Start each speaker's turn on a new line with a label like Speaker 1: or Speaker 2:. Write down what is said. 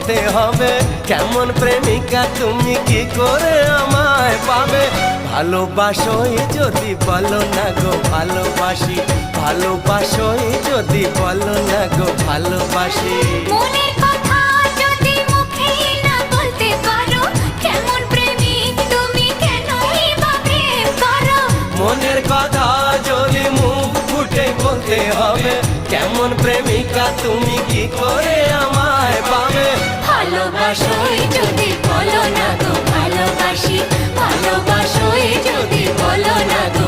Speaker 1: বলতে হবে, কেমন প্রেমিকা তুমি কি করে আমায় পাবে। ভালোবাসোই যদি বলো না গো ভালোবাসি, ভালোবাসোই যদি বলো না গো ভালোবাসি।
Speaker 2: মনের কথা যদি মুখে না বলতে পারো, কেমন প্রেমিক তুমি কেনই বা প্রেম করো।
Speaker 1: মনের কথা যদি মুখ ফুটে বলতে হবে, কেমন প্রেমিকা তুমি কি করে আমায় পাবে।
Speaker 2: ভালোবাসোই যদি বলো না গো ভালোবাসি, ভালোবাসোই যদি বলো না গো।